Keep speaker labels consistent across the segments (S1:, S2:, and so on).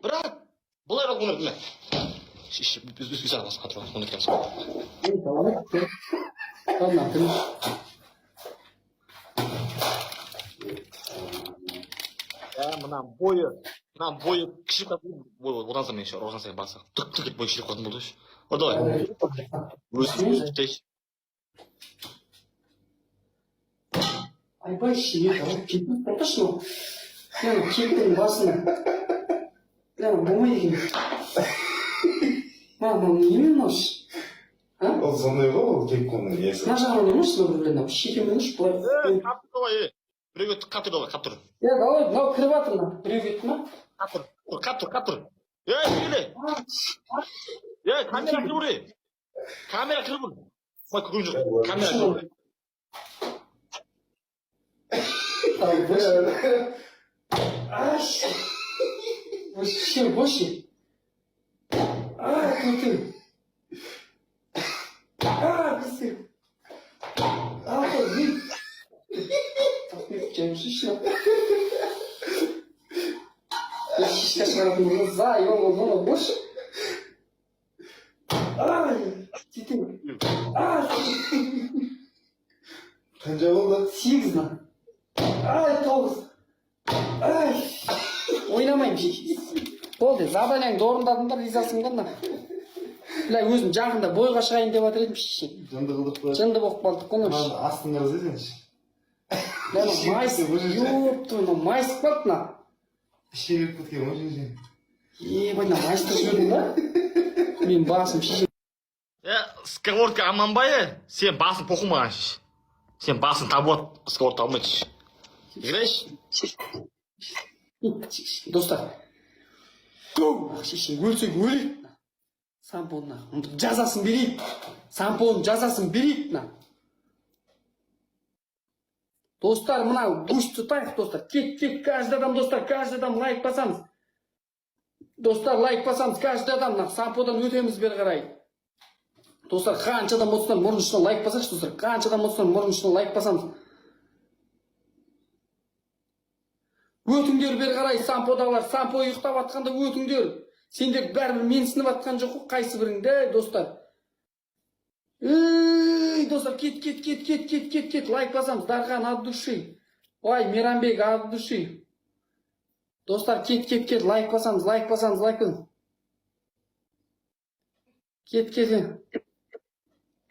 S1: брат. Бұлай қылып оны білме. Біз араласып қатырып оны кетеміз. Мына бойы кіші қатын, одан сайын мен ше, одан сайын басы. Түк бой кіші қатын болды ше. Давай. Өзі тей.
S2: Айбай шеге қалып кетіп тұршы ма? Кеттің басына. Болмайды екен. Немен нош?
S3: Ол сондай ғой, ол кепконның есі.
S2: Мына жағынан емес, бір шекемен ұш былай.
S1: Қап тұр давай, біреуге қап тұр давай, қап тұр.
S2: Давай, мынау кіріп жатыр ма? Біреу кетті ма?
S1: Қап тұр. Келе. Камера кіріп ұр. Камера кіріп ұр. Май көрген жоқ, камера кіріп ұр.
S2: Больше. Крутым. Быстрее. Блин. Шишна. Сейчас мы за его больше.
S3: Қанша болды?
S2: 8 на. 9. Ойнамаймын. Болды, заданияңды орындадыңдар, ризасың да. Өзім жақында бойға шығайын деп жатыр едім.
S3: Жынды қылдық па?
S2: Жынды болып қалдық қой.
S3: Астың қарыз едіңші.
S2: Майысып қалды на.
S3: Шегіп кеткен ғой жеңшең.
S2: Бойна майыстырып жүрдің ба? Мен басым шешем.
S1: Сковородка аманбай, сен басын поқымаған шеш. Сен басын табуат, сковородка алмайды шеш. Играешь?
S2: Достар, шешем өлсек өлейік. Сампонна жазасын берейік. Сампонның жазасын берейік. Достар, мынау буш тұтайық, достар. Кет, каждый адам, достар, каждый адам лайк басамыз. Достар, лайк басамыз, каждый адам. Самподан өтеміз бері қарай. Достар, қаншадан мұтсынан мұрын ұшынан лайк басамыз, достар. Қаншадан мұтсынан мұрын ұшынан лайк басамыз. Өтіңдер бері қарай, самподағылар. Сампо ұйықтап атқанда өтіңдер. Сендер бәрібір мен сынып атқан жоқ қой, қайсы біріңді, достар. Достар, кет. Лайк басамыз, Дархан от души. Ой, Мейрамбек от души. Достар, кет. Лайк басамыз. Кет.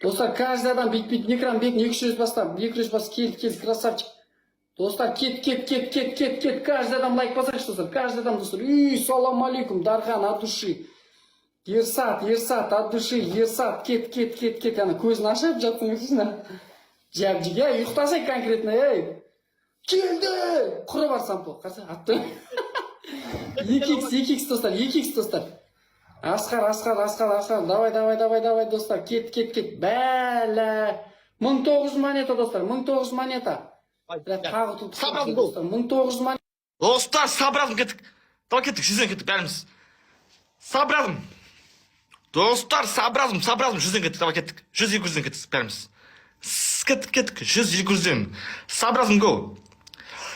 S2: Достар, каждый адам бит экран бек 200 бастап, 200 бас кел, красавчик. Достар, кет. Каждый адам лайк басайықшы, достар. Каждый адам, достар. Салам алейкум, Дархан от души. Ерсат от души, Ерсат, кет. Ана көзін ашып жатсың өтсін. Жабжиге, ұйықтасай конкретно, Келді! Құры бар сампо, қарсы, атты. 2x, достар. Асқар. Давай, достар. Кет. Бәлі. 1900 монета, достар, 1900 монета.
S1: Сабразым бол.
S2: 1900 монета.
S1: Достар, сабразым кеттік. Давай кеттік, жүзден кеттік бәріміз. Сабразым. Достар, сабразым, жүзден кеттік, давай кеттік. 100-200-ден кеттік бәріміз. Кеттік, 100-200-ден. Сабразым го.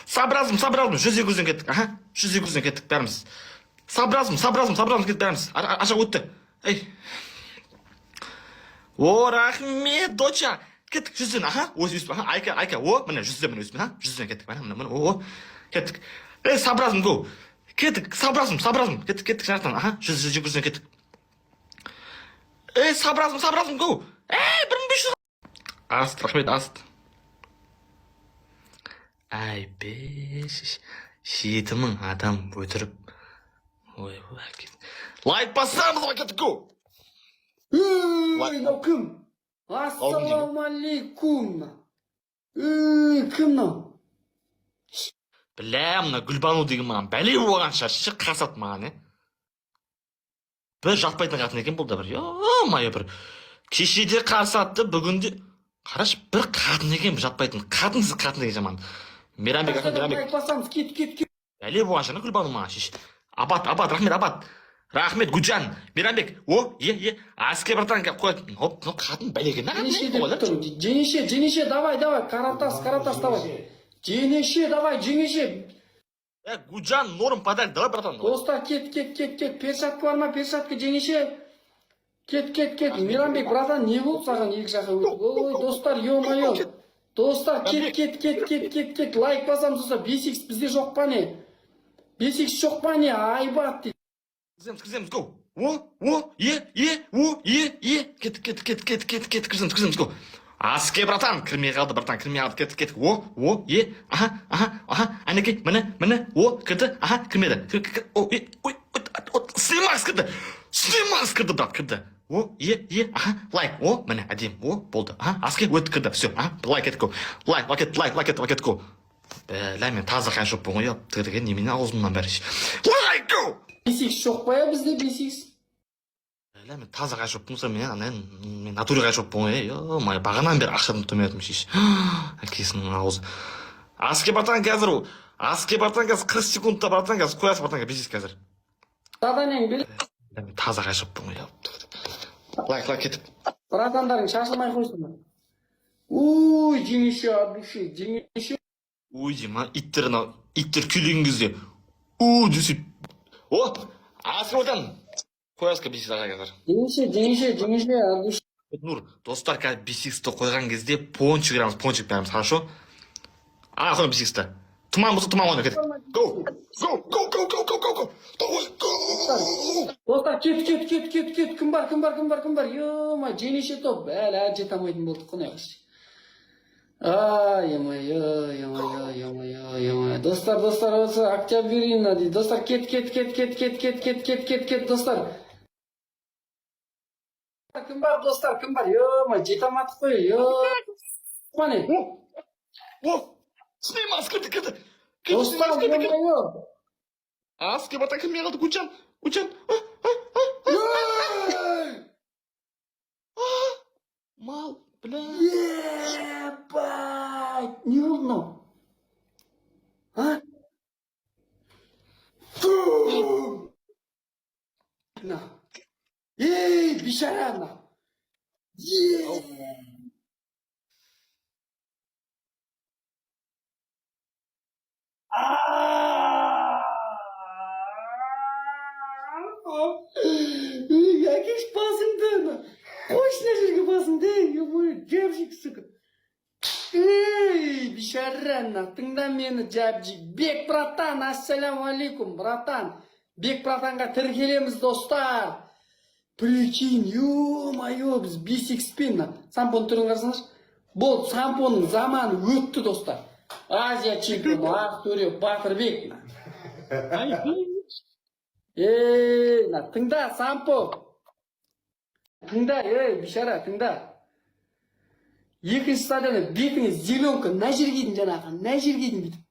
S1: Сабразым, 100-200-ден кеттік. 100-200-ден кеттік бәріміз. Сабразым кеттік бәріміз. Аша өтті. О, рахмет, доча. Кеттік, 100-ден, өз айка, міне 100-ден өз, 100-ден кеттік, міне, кеттік. Сабразым го. Кеттік, сабразым, кеттік, жарықтан, 100-200-ден кеттік. Сабразым го. 1500. Аст, рахмет, аст. Ай, беш, 7000 адам өтіріп. Ой, лайк басамыз, кеттік го.
S2: Мынау кім? Ассалаумалейкум. Кім мынау?
S1: Білә, мына Гүлбану деген маған бәле болған шаршы қасат маған, бір жатпайтын қатын екен бұл да бір. Майы бір. Кешеде қарсатты, бүгінде қараш бір қатын екен, жатпайтын. Қатынсыз қатын екен жаман. Мейрамбек.
S2: Кет.
S1: Бәле болған шаршы Гүлбану маған шеш. Абат, рахмет. Рахмет, Гүлжан. Мейрамбек. Аске братан қойды. Қатын бәле екен.
S2: Жеңеше, давай. Каратас, давай. Жеңеше, давай.
S1: Гуджан, норм подарок, давай, братан. Давай.
S2: Достар, кет. Перчатка бар ма? Перчатка, жеңеше. Кет. Мейрамбек, братан, не болды саған екі жаққа өтіп? Ой, достар, ё-моё. Достар, кет. Лайк басамыз болса, 5x бізде жоқ па не? 5x жоқ па не? Айбат дейді.
S1: Кіргіземіз, go. Кет, кіргіземіз, go. Аске, братан, кірмей қалды, кет. Аха, әнекей, міне, кірді, аха, кірмеді. Ой, Снимас кірді, брат, кірді. Аха, лайк, міне, әдем, болды. Аха, аске, өтті, кірді, все, аха, лайк ет, go. Лайк, go. Бәлә, мен таза қайшоппын ғой, тігірген немене аузымнан бәрі. Лайк, go!
S2: 5x жоқ па бізде 5x?
S1: Бәлә, мен таза қайшоппын ғой, мен натуре қайшоппын ғой, бағанан бері ақшамды төмедім шеш. Әкесінің аузы. Аске, братан, қазір 40 секундта, братан, қазір қоясы, братан, 5x қазір.
S2: Заданиең біліп.
S1: Мен таза қайшоппын ғой, лайк, кетіп.
S2: Братандарың шашылмай қойсын. Уй, жеңеше, от души, жеңеше.
S1: Ой, Дима, иттер күлген кезде. Десіп. Аске, братан, қоясқа 5x қазір.
S2: Жеңеше, от души.
S1: Нур, достар, қазір 5x-ті қойған кезде пончик бәріміз, хорошо? Қойған 5x-ті. Тұман болса, тұман ойна, кетіп. Go! Давай, go!
S2: Достар, кет. Кім бар? Ё-ма, жеңеше топ. Әлі әже тамайтын болдық қой неғыш. Ай, достар, осы Октябрина дейді. Достар, кет, достар. Кім бар? Ё-ма, жетамадық қой, Қане?
S1: Снимас, кірді.
S2: Достар, ё-ма-ё.
S1: Аске, бата, кірмей қалды, Гуджан. Мал, бля.
S2: Ебать! Не удно. А? На. Эй, бешара на. Әкеш басыңды. Қойшына жерге басыңды. Жабжик, сука. Эй, бешарана, тыңда мені, жабжик. Бек, братан, ассаляму алейкум, братан. Бек, братанға тіркелеміз, достар. Прикинь, ё-моё, біз 5x-пен. Сампон түрін қарсаңыз. Бұл сампонның заманы өтті, достар. Азия чемпионы, Ақтөре, Батырбек. Тыңда, сампо. Тыңда, бешара, тыңда. Екінші стадионы бетіңе зеленка, на жергейдің жаңағы, на жергейдің бітіп.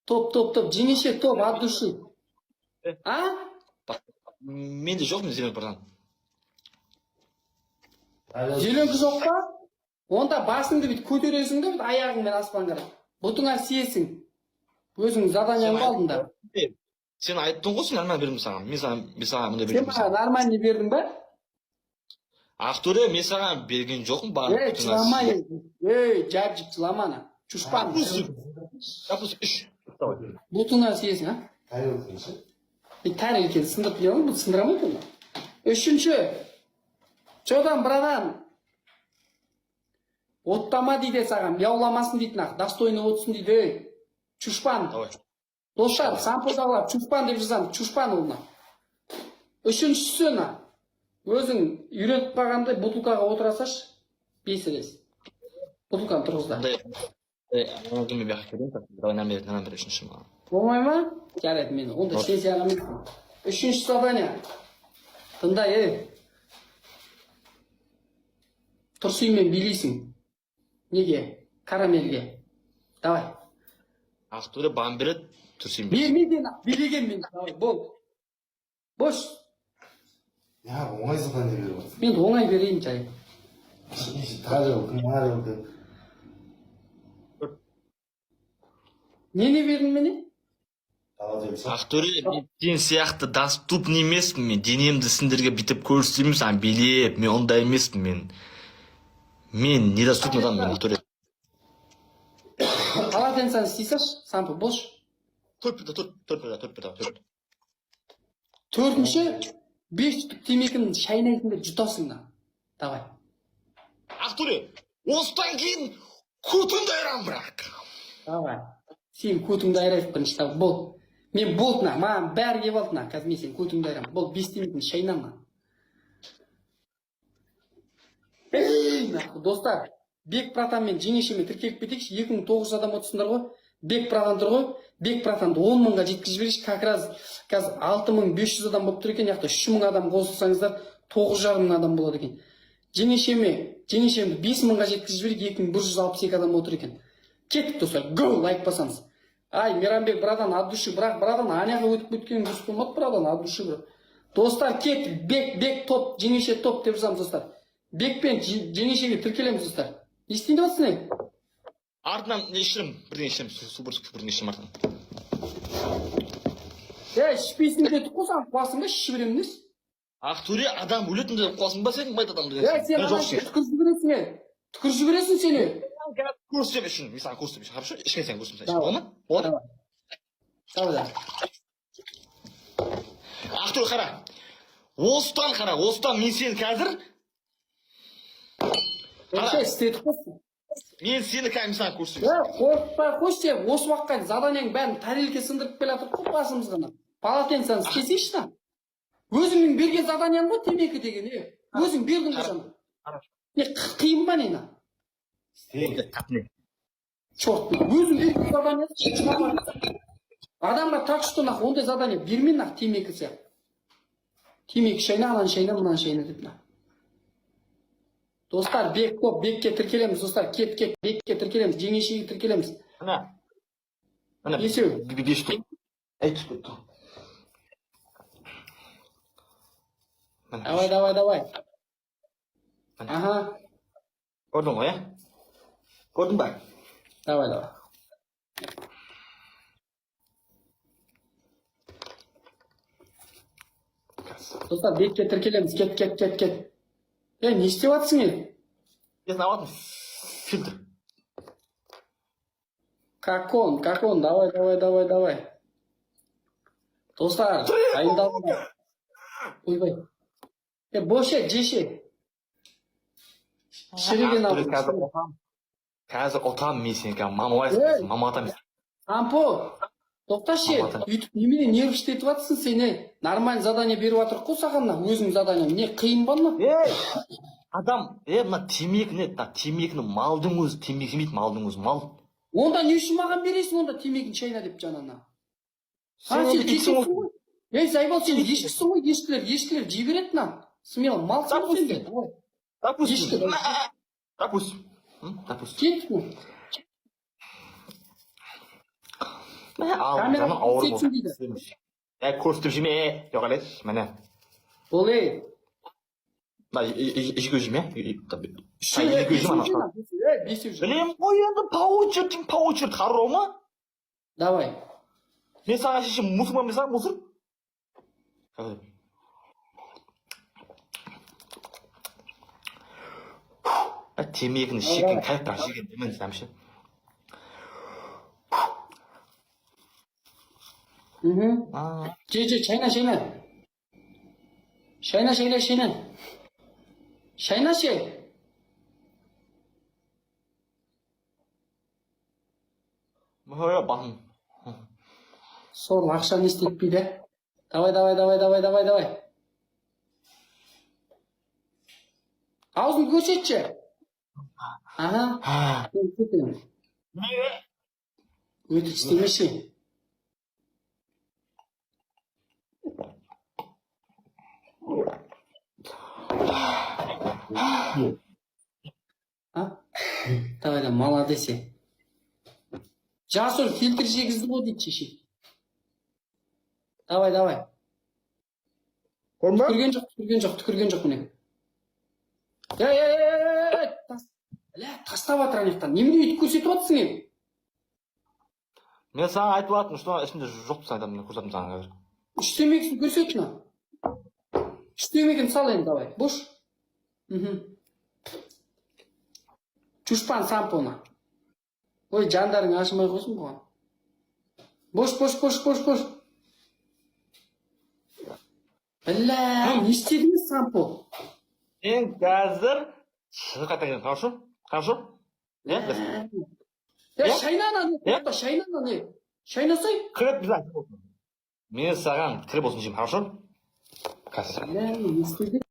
S2: Топ, жеңеше топ, от души. А?
S1: Менде жоқ, мен зеленка, братан.
S2: Зеленка жоқ па? Онда басыңды бит көтересің де, аяғыңмен аспанға. Бұтыңа сиесің. Өзің заданияң алдында.
S1: Сен айттың ғой, сен нормально бердім саған. Мен саған мұндай бердім.
S2: Сен маған нормально бердің ба?
S1: Ақтөре, мен саған берген жоқпын, барын.
S2: Жыламай. Жабжик, жыламана. Чушпан.
S1: Допустим, 3.
S2: Бұтыңа сиесің, а?
S3: Тарелка ше?
S2: Тарелка екен, сындырып келемін, бұл сындырамайды оны. Үшінші. Чодан, братан. Оттама дейді саған, мяуламасын дейтін ақ, достойны отсын дейді. Чушпан. Достар, самподағылап, чушпан деп жазам, чушпан олына. Үшіншісі на. Өзің үйретіп бағандай бутылкаға отырасаш, бесірес. Бутылканы тұрғызда.
S1: Оны бияқ келдім, давай нәмбер үшінші маған.
S2: Болмай ма? Жарайды мені, онда сессияға мектім. Үшінші задания. Тыңда, тұрсыймен билейсің. Неге? Карамелге. Давай.
S1: Ақтөре бам береді, тұрсыймен.
S2: Бермейден, билеген мен. Давай, бол. Бош.
S3: Я оңайсыздан не беріп жатыр.
S2: Мен оңай берейін жай.
S3: Тарелка.
S2: Нені бердің мені?
S1: Ақтөре, мен сен сияқты доступный емеспін мен. Денемді сендерге бітіп көрсетемін, саған билеп. Мен ондай емеспін мен. Мен недоступный адам, мен Ақтөре.
S2: Полотенцаны істейсаш, сампы, бош.
S1: төрт.
S2: Төртінші, 5 түтік темекінің шайнайтында жұтасың да. Давай.
S1: Ақтөре, осыдан кейін көтіңді айырам бірақ.
S2: Давай. Сен көтіңді айырайық бірінші табы. Бол. Мен болтына, маған бәрі кеп алдына. Қазір мен сен көтіңді айырам. Бол, 5 темекінің шайнамна. Достар, Бек братан мен жеңешеме тіркеліп кетейікші. 2900 адам отырсыңдар ғой. Бек братан тұр ғой. Бек братанды 10 мыңға жеткізіп жіберейікші. Как раз қазір 6500 адам болып тұр екен. Яқты 3000 адам қосылсаңыздар 9,5 мың адам болады екен. Жеңешемді 5 мыңға жеткізіп жіберейік. 2162 адам отыр екен. Кеттік достар. Го, лайк басамыз. Ай, Мейрамбек братан от души, бірақ братан аняға өтіп өткен дұрыс болмады братан от души брат. Достар, кеттік. Бек топ, жеңеше топ деп жазамыз достар. Бек пен жеңешеге тіркелеміз достар. Не істейін деп жатсың не?
S1: Артынан не ішірім, бірден ішірім, бірден ішірім артынан.
S2: Ішпейсің де тұқылсаң қуасың ба, ішіп беремін дес?
S1: Ақтөре адам өлетінде қуасың ба сен, байт адамды?
S2: Сен түкір жібересің е. Түкір жібересің сені.
S1: Көрсетем үшін, мен саған көрсетем үшін. Хорошо, ішкен сен көрсетем үшін. Болады ма? Болады?
S2: Давай.
S1: Ақтөре қара. Осыдан мен сені қазір мен сені кәдімгі саған көрсетемін.
S2: Қорықпай қойшы деп, осы уақытқа заданиең бәрін тарелке сындырып келе жатыр ғой басымыз ғана. Полотенцаны істесейші на. Өзіңнің берген заданиең ғой темекі деген, өзің бердің ғой жана. Не қиын ба не на? Черт, өзің берген заданиең. Адамға так что нах ондай задание бермей нах темекі сияқты. Темекі шайна, анан шайна, мынан шайна деп на. Достар, Бек топ, Бекке тіркелеміз, достар, кет, Бекке тіркелеміз, жеңешеге тіркелеміз.
S1: Ана,
S2: бесеу.
S1: Беш топ. Әй, түспет топ.
S2: Давай. Ага.
S1: Көрдің ғой, Көрдің ба?
S2: Давай. Достар, Бекке тіркелеміз, кет. Не істеп жатсың ел?
S1: Мен алатым, фильтр.
S2: Как он, давай. Достар, дайындалыңдар. Ойбай. Боше, жеше. Шіреген алдым.
S1: Қазір отам мен сен, мама атам.
S2: Сампо, тоқташы, үйтіп немене нервішті етіп жатсың сен, нормаль задание беріп жатыр қой сағанна, өзің задание, не қиын ба ма?
S1: Адам, мына темекіні малдың өзі, темекі жемейді малдың өзі, мал.
S2: Онда не үшін маған бересің онда темекін шайна деп жанана? Сен кетесің ғой? Зайбал, сен ешкісің ғой, ешкілер жей береді на. Смело, малсың ғой сенде.
S1: Допустим.
S2: Кеттік ме?
S1: Камера көрсетсін дейді. Көрсетіп жеме, жоқ әлет, мәне.
S2: Ол
S1: Жеге жеме? Жеге жеме. Білем ғой енді паучер қару ма?
S2: Давай.
S1: Мен саған шешем мұсырман мен саған мұсыр? Темекіні шеккен кайфтан жеген демен сәмші.
S2: Шайна. Шайна ше.
S1: Бағым.
S2: Сол ақшаны істетпейді. Давай. Аузын көрсетші. Ага. Өтік істемеші. Давай, молодец. Жасыр фильтр жегізді ғой дейді шеше. Давай. Түкірген жоқ міне. Тастап атыр анықтан. Немене өйтіп көрсетіп атсың ем?
S1: Мен саған айтып атым, что ішінде жоқ саған мен көрсетім саған қазір.
S2: Үштемексін көрсетіна. Үштемекін сал енді, давай. Бош. Чушпан сампона. Ой, жандарың ашымай қойсын бұған. Бош. Бля, не істедіңіз сампо?
S1: Мен қазір шығып қайтайын, хорошо? Хорошо? Иә, бәс.
S2: Шайнана не? Шайнана не? Шайнасай?
S1: Кіріп біз айтып болсын. Мен саған кіріп болсын деймін, хорошо? Қазір.
S2: Бля, не істедік?